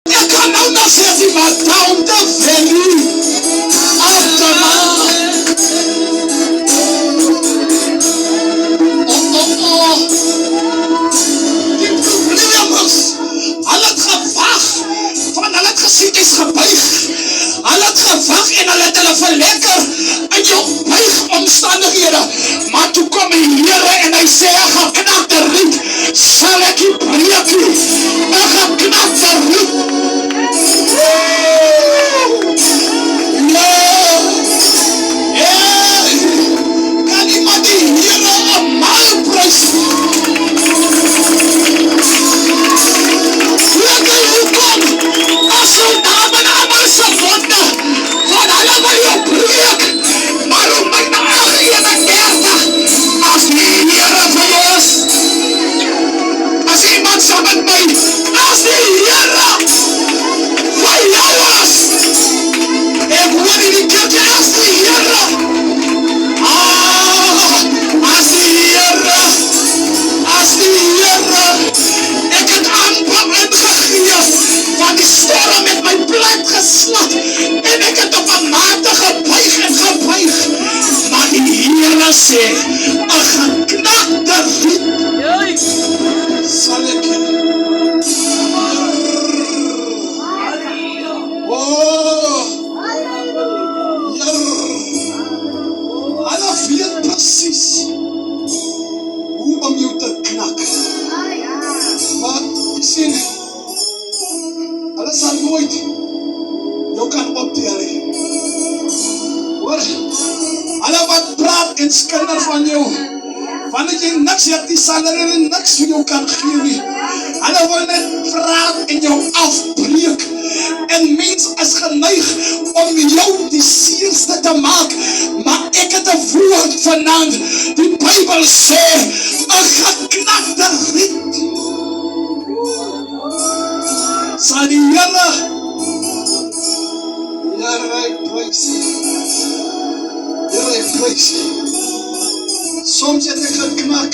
Ek kan nou nog sê as jy maar down the valley of the mountain. Die probleem is, hulle het gewag, want hulle het gesien is gebuig. Hulle het gewag en hulle het hulle verlekker in jou buigomstandighede. Maar toe kom die Here en hy sê, 'n geknakte riet sal ek nie breek nie. 'n geknakte riet. Kan iemand die Here 'n maal prys? Weet jy hoekom? As jou naam en almal se wonde van hulle wil jou breek, maar om my na 31, as die Here vir jou is, as iemand saam met my, as die Here vir jou is, ek hoor in die kerk, as die Here, as die Here, ek het amper ingegee, want die storm het my plat geslat, en ek het op 'n mate gebuig en gebuig, maar die Here sê, 'n geknakte riet sal ek hulle weet presies hoe om jou te knak. Maar jy sien, hulle sal nooit jou kan optel nie. Hoor, hulle wat praat en skinder van jou, wanneer jy niks het, die sal hulle niks vir jou kan gee nie. Hulle wil net praat en jou afbreek. En mens is geneig om jou die seerste te maak, maar ek het 'n woord vanaand. Die Bybel sê, 'n geknakte riet sal die Here, ek prys U. Soms het ek geknak,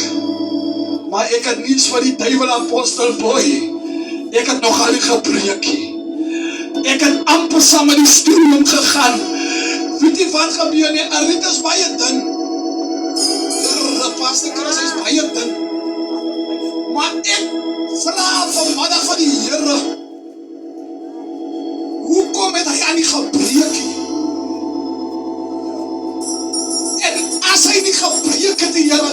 maar ek het niets vir die duiwel, apostel boy. Ek het nog al die gebreekie. Ek het amper saam met die stoel gegaan. Weet jy wat gebeur nie? 'n riet is baie dun. Pastor Chris is baie dun. Maar ek vra vanmiddag van die Here, hoekom het hy aan die gebreekie? En as hy nie gebreek het, die Here,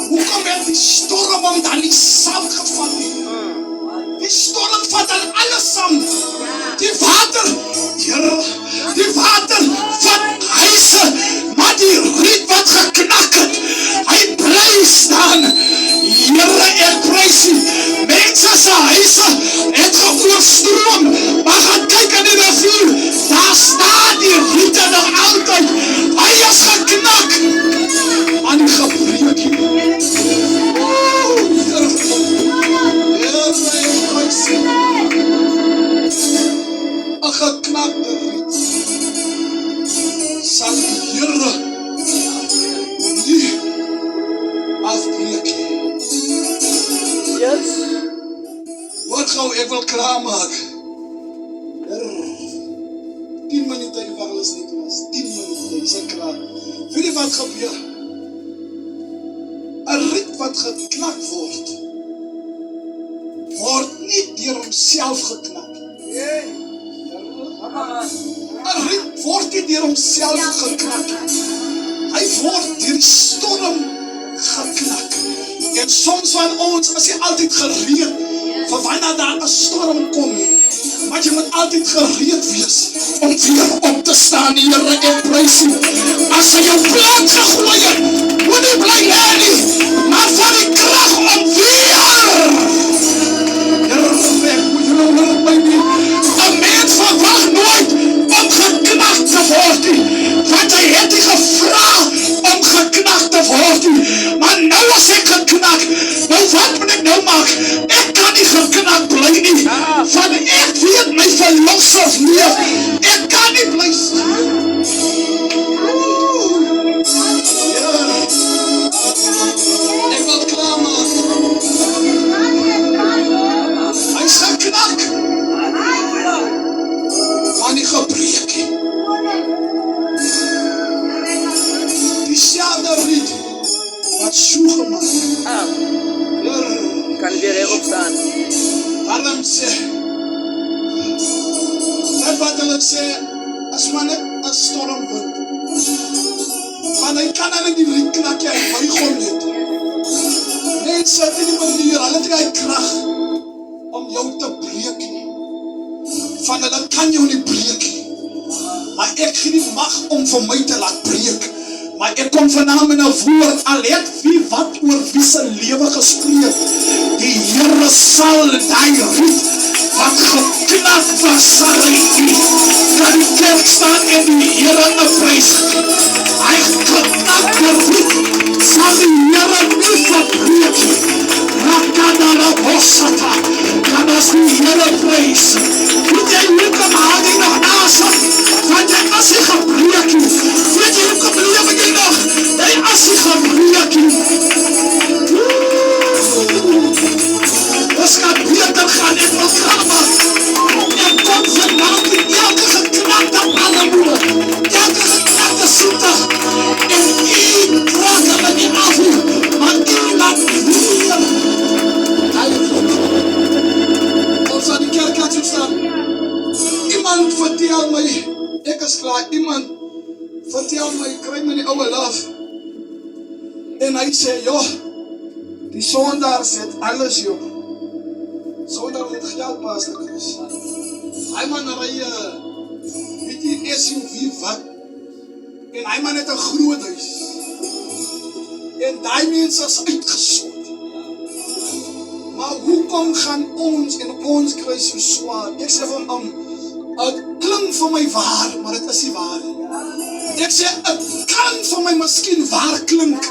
hoekom het die storm hom dan nie saamgevat nie? Die storm vat aan alles saam. Die water, Here, die water van huise, maar die riet wat geknak het, hy bly staan. Here, ek prys U. Mense se huise het geoorstroom, maar gaan kyk in die rivier, daar staan die riete nog altyd. Hy is geknak aan die gebreekie. Een geknakte riet sal die Here nie afbreek nie. Yes. Wat gou, ek wil klaar maak. 10 minute die alles nie was. 10 minute, is ek klaar. Weet jy wat gebeur? 'n riet wat geknak word nie deur homself geknak. 'n riet word nie deur homself geknak. Hy word deur die storm geknak. En soms van ons is jy altyd gereed vir wanneer daar 'n storm kom. Maar jy moet altyd gereed wees om weer op te staan. Here, ek prys U. As hy jou plat gegooi het, moet jy bly lê nie, maar van die krag om weer. Here, ek moet jou nou by nie. 'n mens verwag nooit om geknak te word nie, want hy het nie gevra om geknak te word nie. Maar nou as ek geknak, nou wat moet ek nou maak? Ek kan nie geknak bly nie, van ek weet my verlosser leef. Ek kan nie bly staan. Ek wil klaar maak. Hy is geknak. En wat hulle sê, is maar net 'n stormwind. Want hy kan hulle nie riekknakkie, hy buig hom net. Mense het nie manier, hulle het nie krag om jou te breek nie. Van hulle kan jou nie breek nie. Maar ek gee die mag om vir my te laat breek. Maar ek kom vanavond met 'n woord, al het wie wat oor wie se lewe gespreek. Die Here sal daai riet wat geknak was sal hy dat die kerk staan en die Here 'n prys. Hy geknakte riet sal die Here nie verbreek. Rakadala bossata, kan ons die Here prys. Moet jy nie kom haal die nog asem, want jy as jy gebreek is, weet jy hoe kom lewe jy nog, jy as jy gebreek is. Ons gaan beter gaan in programma, en kom vanavond in elke geknakte allemoe, elke geknakte soete, en die draag hulle nie af, maar die laat weer. Ons aan die kerk aan staan. Iemand vertel my, ek is klaar, iemand vertel my, kry my die ouwe laf. En hy sê, joh, die sondaars het alles, joh. Sondaars het geld, Pastor Chris. Hy man ry, weet jy, SUV wat? En hy man het 'n groot huis. En die mense is uitgesond. Maar hoekom gaan ons en ons kry so swaar? Ek sê van het klink vir my waar, maar het is nie waar. Ek sê, het kan vir my miskien waar klink,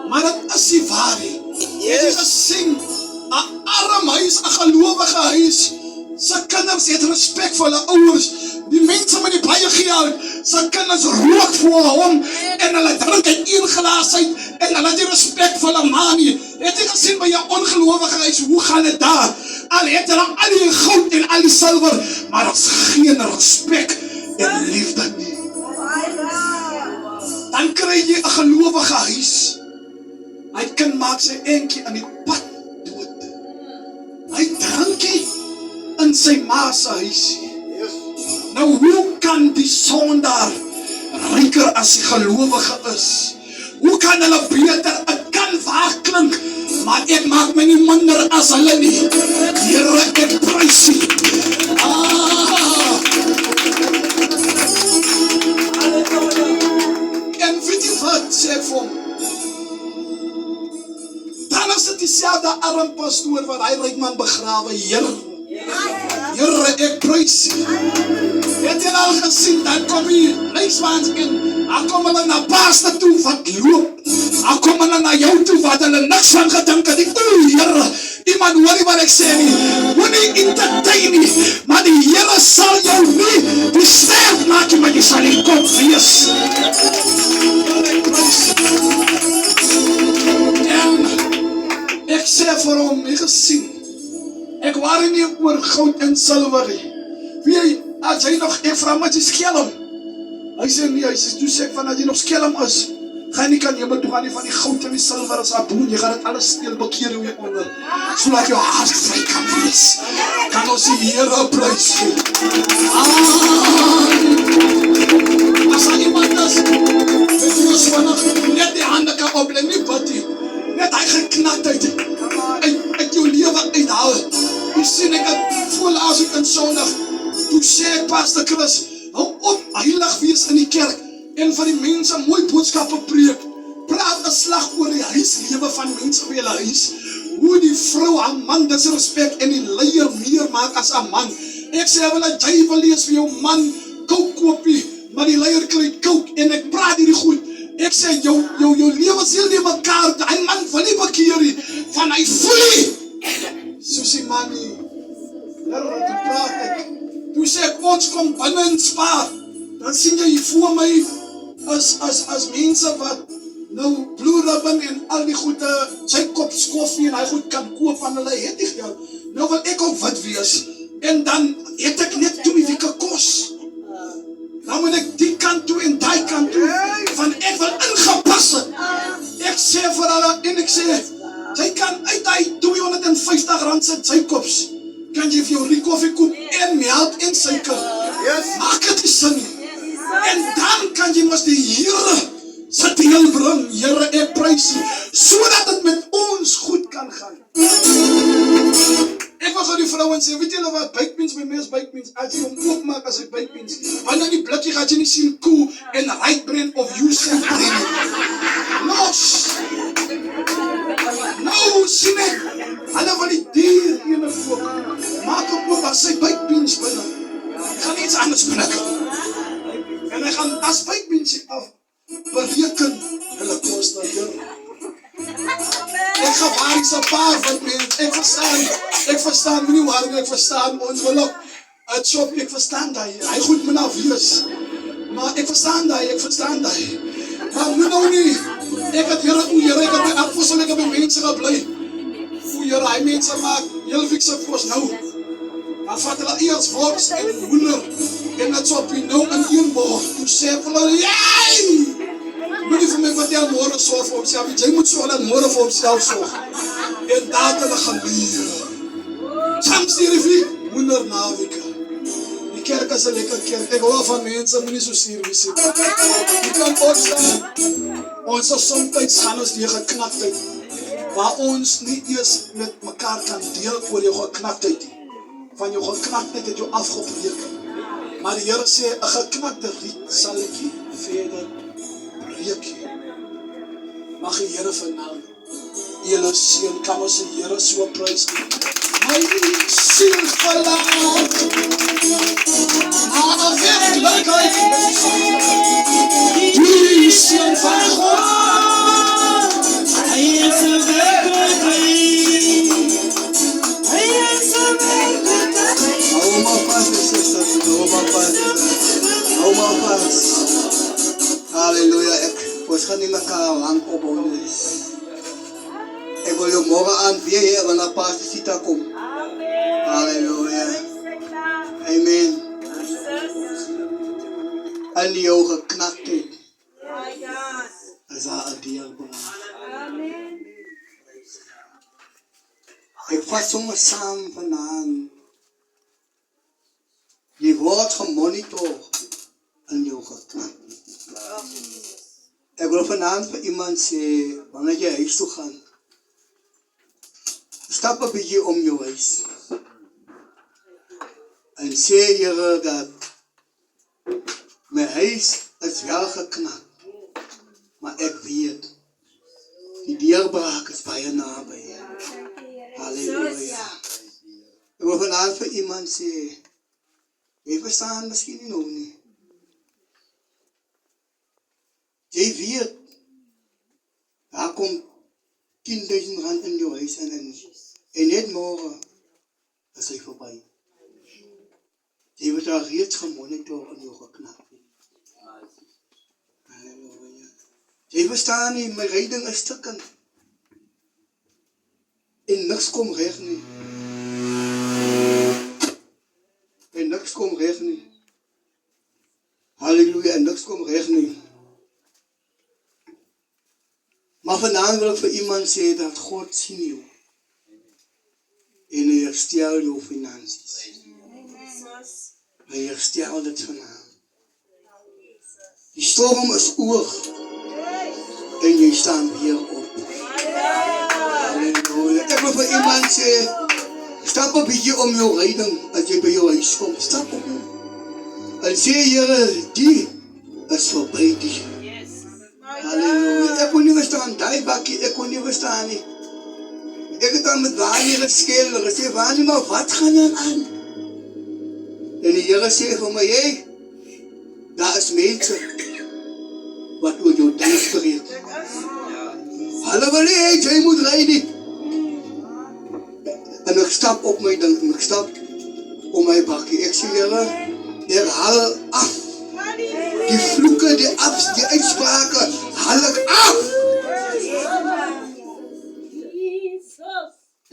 maar het is nie waar. Jy het gesien, 'n arm huis, 'n gelowige huis, sy kinders het respek vir hulle ouers, die mense met die baie geld, sy kinders rook voor hom, en hulle drink uit 1 glas uit, en hulle het die respek vir hulle ma nie. Het jy gesien by jou ongelowige huis, hoe gaan het daar? Al het hulle al die goud en al die silwer, maar er is geen respek en liefde nie. Dan kry jy 'n gelowige huis. Hy kind maak sy enkie aan die pad dood. Hy drinkie in sy ma se huis. Nou hoe kan die sondaar ryker as die gelowige is? Hoe kan hulle beter? Het kan waar klink, maar ek maak my nie minder as hulle nie. Here, ek prys U. En weet jy wat sê ek vir hom? Dan is dit dieselfde arm pastoor wat hy Rykman begrawe. Here, ek prys U. Het jy al gesien, dan kom die leeswaans in, dan kom hulle na pastor toe wat loop, dan kom hulle na jou toe wat hulle niks van gedink het, Here, iemand hoor nie wat ek sê nie, moet nie entertain nie, maar die Here sal jou nie, die sterf maak jy, maar jy sal nie kop wees. En ek sê vir hom, jy gesien, ek waar nie oor goud en silwer nie, wie jy, as jy nog, ek vraag met jy skelm. Hy sê nie, hy sê, toe sê ek van, as jy nog skelm is, ga jy nie kan jy toe gaan nie van die goud en die silwer as aboen, jy gaan het alles steel, bekeer hoe jy onder, sodat jou hart vry kan wees. Kan ons die Here prys gee. As daar iemand is, weet jy ons vanaf, net die hande kan opleem, nie bidie, net hy geknaktheid, uit jou lewe uithaal. Jy sien, ek het voel as ek in Sondag, toe sê ek, Pastor Chris, hou op, heilig wees in die kerk, en van die mense mooi boodskappe preek, praat 'n slag oor die huislewe van mense by hulle huis, hoe die vrou haar man disrespek en die leier meer maak as 'n man. Ek sê, jy wil lees vir jou man, kook koopie, maar die leier kry kook, en ek praat hierdie goed, ek sê, jou lewe seel nie mekaar, hy man wil nie bekeer nie, van hy voel soos die man nie, toe praat ek, toe sê ek, ons kom binnen en spaar, dan sien jy voor my, as mense wat, nou, Blue Ribbon en al die goede, sy kop skoffie en hy goed kan koop van hulle, het nie geld, nou wil ek ook wat wees, en dan het ek net toe die wieke kos, dan moet ek die kant toe en die kant toe, van ek wil ingepas het, ek sê vir hulle, en ek sê, sy kan uit die R250 sit sy kops, kan jy vir jou koffie koop en melk help en suiker. Maak het die sin. En dan kan jy mos die Here se deel bring. Here, ek prys U, sodat dit met ons goed kan gaan. Ek wil gou die vrouens sê, weet julle wat, baked beans by my is baked beans, as jy hom oopmaak as 'n baked beans, wanneer die blikkie gaan jy nie sien koe en rye bread of Yusuf bread. Los! Nou, sien ek, hulle wil die dier ene kook, maak hom oop as sy baked beans binne. Ek gaan iets anders binne. En hy gaan as baked beans af, bereken, hulle kos dat Here. Ek gewaar is 'n paar van mens, ek verstaan, moenie worry, ek verstaan, ons wil ook, het shop, ek verstaan die, hy goed moet nou wees, maar ek verstaan die, maar moet nou nie, ek het my afvoedsel, ek het my mense geblei, Here, hy mense maak, heel fikse kos nou, maar vat hulle eers wors en hoender, en het shop nou in een bord, toe sê hulle, jy! Moet nie vir my vertel môre sorg vir homself, jy moet sorg dat môre vir homself sorg. En dat hulle gaan leer. Soms die rivier, wonder naweke. Die kerk is 'n lekker kerk. Ek hou van mense, moenie so serieus wees. Jy kan opstaan. Ons is soms gaan ons deur geknaktheid. Waar ons nie eers met mekaar kan deel oor jou geknaktheid nie. Van jou geknaktheid het jou afgebreek. Maar die Here sê, 'n geknakte riet sal ek nie verder breek. Mag die Here vanaand julle seën, kan ons die Here so prys gee. My siel verlang na 'n werklikheid. Die seën van God, hy is 'n werklikheid. Hy is 'n werklikheid. Hou maar vas, susters, hou maar vas. Hou maar vas. Halleluja, ons gaan nie mekaar lang opbou nie. Ek wil jou môre aan weer hier, wanneer Pastor Sita kom. Halleluja. Amen. En jou geknaktheid. Is daar 'n dierbare. Ek vat sommer saam vanaand. Jy word gemonitor in jou geknaktheid. Ek wil vanaand vir iemand sê, wanneer jy huis toe gaan, stap 'n bietjie om jou huis. En sê Here dat my huis is wel geknakt, maar ek weet, die deurbraak is baie naby. Halleluja. Ek wil vanaand vir iemand sê, jy verstaan miskien nie nou nie. Jy weet, daar kom 10.000 rand in jou huis en net môre is hy verby. Jy word daar reeds gemonitor in jou geknaktheid. Halleluja. Jy verstaan nie, my ryding is stukkend. En niks kom reg nie. En niks kom reg nie. Halleluja, en niks kom reg nie. Maar vanaand wil ek vir iemand sê dat God sien jou. En hy herstel jou finansies. Hy herstel dit vanaand. Die storm is oor. En jy staan weer op. Halleluja. Ek wil vir iemand sê, stap 'n bietjie om jou ryding as jy by jou huis kom. Stap op. En sê Here, die is verby die. Halleluja. Ek kon nie verstaan, die bakkie, ek kon nie verstaan nie. Ek het dan met Wani geskil, en gesê, Wani, maar wat gaan dan aan? En die Here sê vir my, hey, daar is mense wat oor jou ding spreek. Hulle wil nie, jy moet ry nie. En ek stap op my ding, en ek stap op my bakkie. Ek sê, Here, ek haal af. Die vloeke, die uitsprake, haal ek af.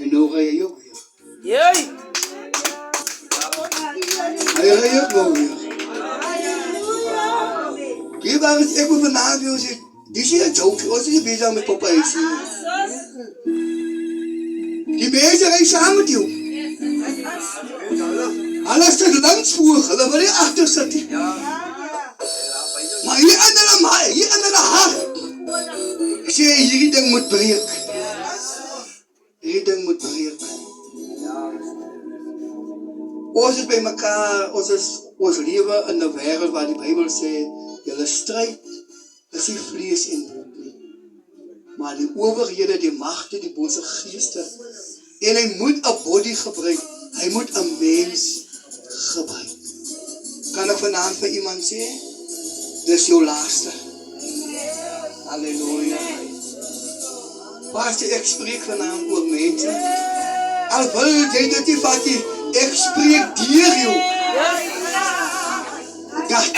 En nou ga jy ook weer. Jee! Hy ga ook nou weer. Die waren ek wil vanavond wil sê, die is nie een joke, ons is nie bezig met papa huis. Die mense ry saam met jou. Alles te lang langs voor, hulle wil nie agter sit nie. Maar hier aan hulle hart. Ek sê, hierdie ding moet breek. Hierdie ding moet breek. Ons is by mekaar, ons lewe in 'n wêreld waar die Bybel sê, julle stryd is nie vlees en bloed nie, maar die owerhede, die magte, die bose geeste. En hy moet 'n body gebruik, hy moet 'n mens gebruik. Kan ek vanaand vir iemand sê, dis jou laaste. Halleluja. Pastor, ek spreek vanaand oor mense. Al wil jy dit nie vat nie, ek spreek deur jou. Dat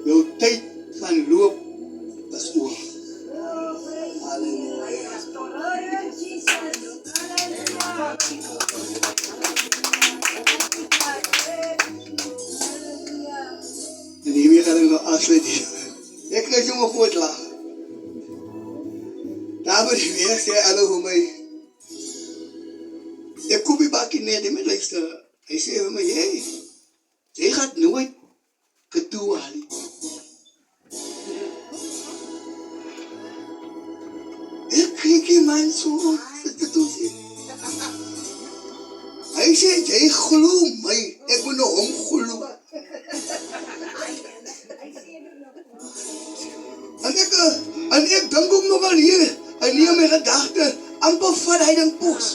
jou tyd van loop is oor. Halleluja. En hiermee gaan ek nou afsluit. Ek krijg jou maar goed lag. Daar moet die weer sê, hallo vir my. Ek kom die bakkie net en my luister. Hy sê vir my, jy gaat nooit getoe haal nie. Ek kyk die man so, getoe sê. Hy sê, jy glo my, ek moet nou hom glo. En ek dink ook nog al hier, en nie my gedachte, amper vat hy dan pos.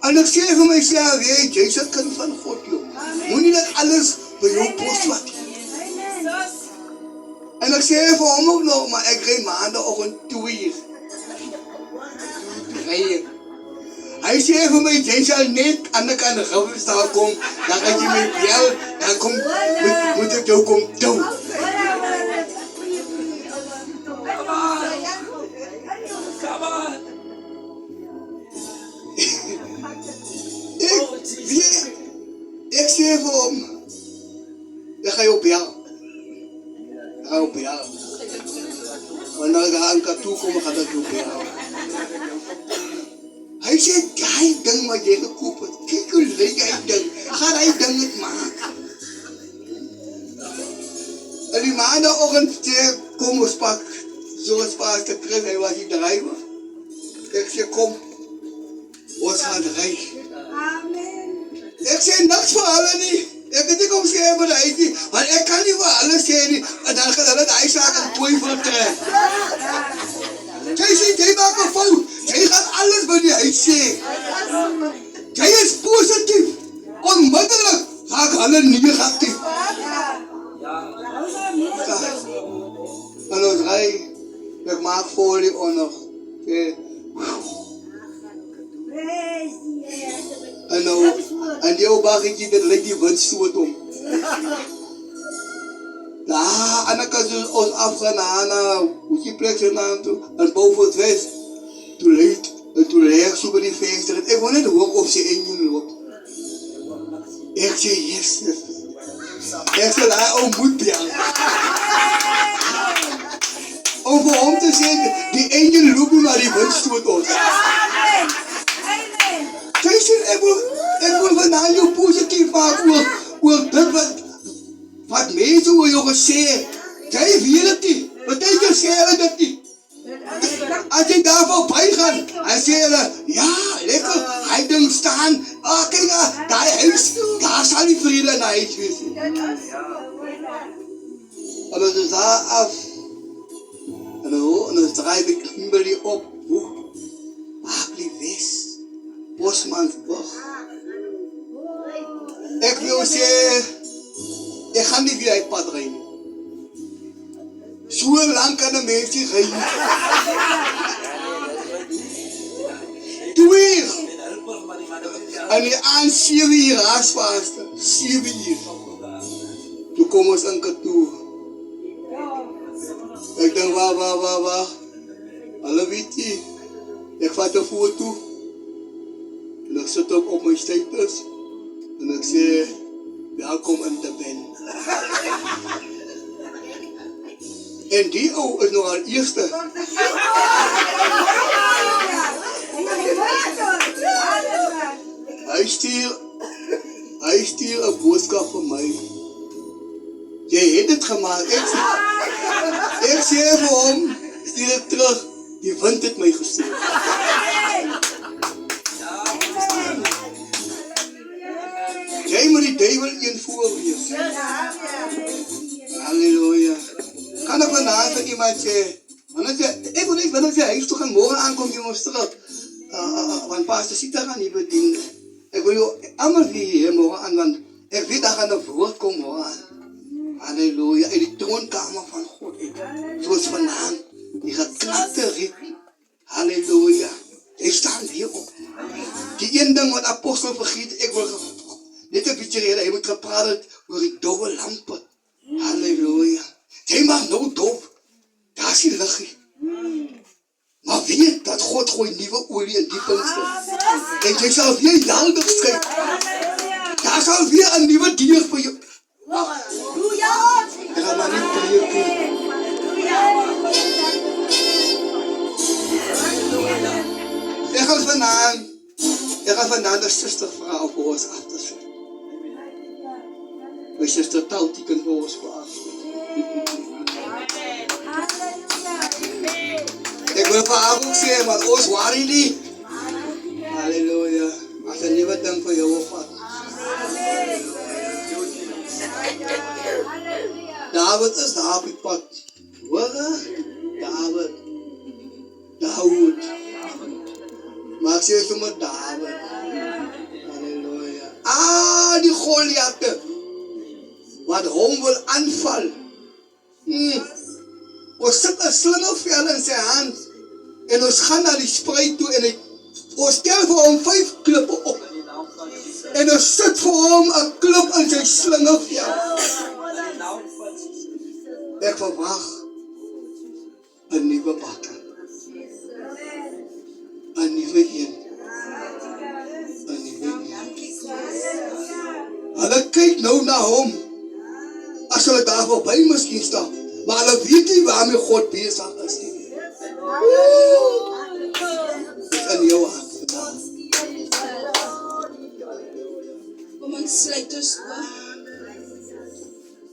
En ek sê vir myself, jy is 'n kind van God, joh. Moet nie dat alles by jou pos vat. En ek sê vir hom ook nog, maar ek ry maandagoggend 2 uur. Hy sê vir my, jy sal net aan die kant Gouwestaan kom, dan gaan jy my bel, dan kom, moet ek jou kom toe. Ek sê vir hom, ek ga jou bel. Ek ga jou bel. Wanneer ek aan Katoe kom, gaan ek jou bel. Hy sê, die ding wat jy gekoop het, kyk hoe lyk hy ding, gaan hy ding het maak. En die maandagoggend sê, kom ons pak, soos Pastor Chris, hy was die drywer. Ek sê, kom, ons gaan ry. Ek sê niks vir hulle nie. Ek het nie kom sê vir die huis nie, want ek kan nie vir hulle sê nie, en dan gaan hulle die huiszaak in twyfel trek. Jy sê, jy maak 'n fout. Jy gaan alles by die huis sê. Jy is positief. Onmiddellik raak hulle negatief. En ons ry, ek maak folie onder. En nou, en die ou baggetjie, dit lyk die wind stoot om. Daar, en ek kan ons afgaan na hoekie plek sy naam toe, en Beaufort West. Toe leeg ek so by die venster, en ek wil net hoop of sy engine loop. Ek sê, yes. Ek sê, die ou moet bel. Om vir hom te sê, die engine loop nie, maar die wind stoot ons. Jy sê, ek wil vanavond jou positief maak oor dit wat mense oor jou gesê het. Jy weet het nie, wat jy gesê het dit nie. As jy daar voorbij gaan, en sê hulle, ja, lekker, hy ding staan, kyk, die huis, daar sal die vrede in die huis wees. En ons is daar af, en ons draai die Kimberley op, Baaklie West, Bosmansburg. Ek wil sê, ek gaan nie weer uit pad ry nie. So lang kan 'n mens nie ry nie. 2 uur. En die aan 7 uur raasvaste. 7 uur. Toe kom ons in Katoe. Ek denk, waar. Hulle weet nie. Ek vat 'n foto. En ek sit op my status. En ek sê, welkom in de Ben. En die ou is nog al eerste. Hy stuur Hy stuur 'n boodskap vir my. Jy het dit gemaak. Ek sê vir hom, stuur dit terug. Die wind het my gestuur. Jy moet die duiwel een voor wees. Halleluja. Kan ek vandaag vir iemand sê, ek wil niet wanneer jy huis toe gaan, morgen aankom jy ons terug. Want pastor Sita gaan nie bedien. Ek wil jou allemaal hier morgen aan, want ek weet dat gaan 'n woord kom morgen aan. Halleluja. In die troonkamer van God. Soos vanavond. Die geknakte riep. Halleluja. Ek staan hier op. Die een ding wat apostel vergeet, ek wil net 'n bietjie rede, hy moet gepraat het oor die dowwe lampe. Halleluja. Jy mag nou doof. Daar is die liggie. Maar weet dat God gooi nuwe olie in die binneste. En jy sal weer helder skyn. Daar sal weer 'n nuwe dier vir jou. Ek gaan maar niet preek nie. Ek gaan vanavond 'n suster vra om vir ons af te sit. My suster Tautie kan vir ons vra. Ek wil vir haar ook sê, maar ons worry nie. Halleluja. As 'n nuwe ding vir jou opvat. David is daar op die pad. Hoor? David. Maar ek sê sommer David. Halleluja. Die Goliatte. Wat hom wil aanval. Ons sit 'n slingervel in sy hand. En ons gaan na die spruit toe en ons stel vir hom 5 klippe op. En ons sit vir hom 'n klip in sy slingervel. Ek verwag 'n nuwe battle. 'n nuwe een. Hulle kyk nou na hom. As hulle daar voorbij miskien staan. Maar hulle weet nie waarmee God besig is nie. In jou hand. Kom ons sluit ons oë.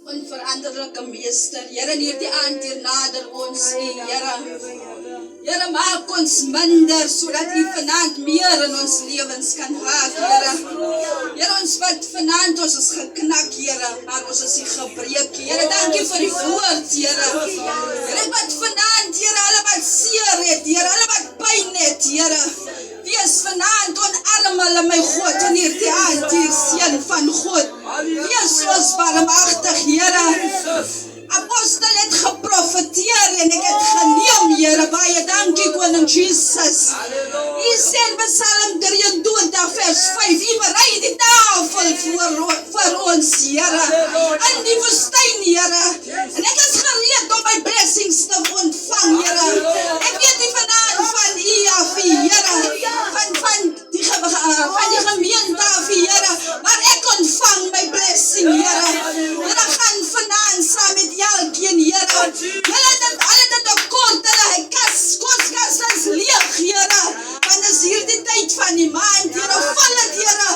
Onveranderlike meester, Here, in hierdie aand hier nader ons U, Here. Here, maak ons minder, sodat U vanaand meer in ons lewens kan raak, Here. Here, ons wat vanaand ons is geknak, Here, maar ons is nie gebreek, Here. Dankie vir die woord, Here. Here, wat vanaand, Here, hulle wat seer het, Here, hulle wat pyn het, Here. Wees vanaand onarm hulle, my God, in hierdie aand, hier seun van God. Wees soos barmhartig, Here. Apostel het geprofeteer en ek het geneem, Here. Baie dankie, koning Jesus. U sê in Psalm 23 vers 5, U berei die tafel vir ons, Here. In die woestyn, Here. En ek is gereed om my blessings te ontvang, Here. Ek weet nie vanaand van U af, Here. Van die gemeente af, Here. Maar ek ontvang my blessing, Here. Here, gaan vanaand saam met elkeen, Here. Hulle het tekort, hulle koskas is leeg, Here. Want is hierdie tyd van die maand, Here. Vul het, Here.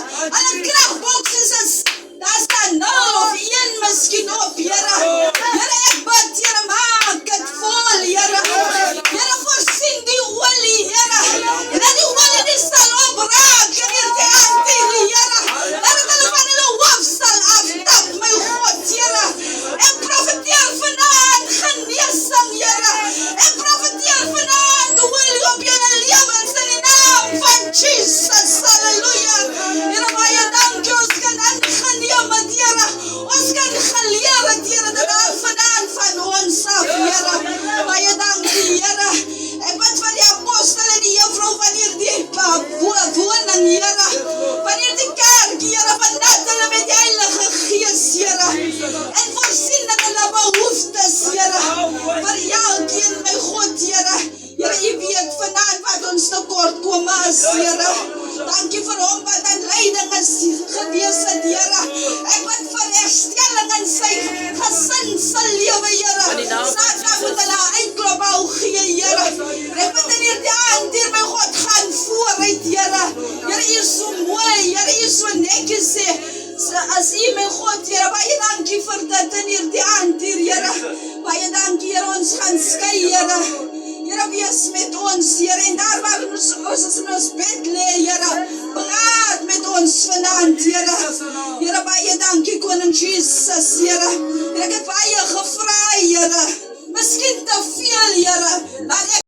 ons vanaand, Here. Here, baie dankie koning Jesus, Here. Ek het baie gevra, Here. Miskien te veel, Here. Maar ek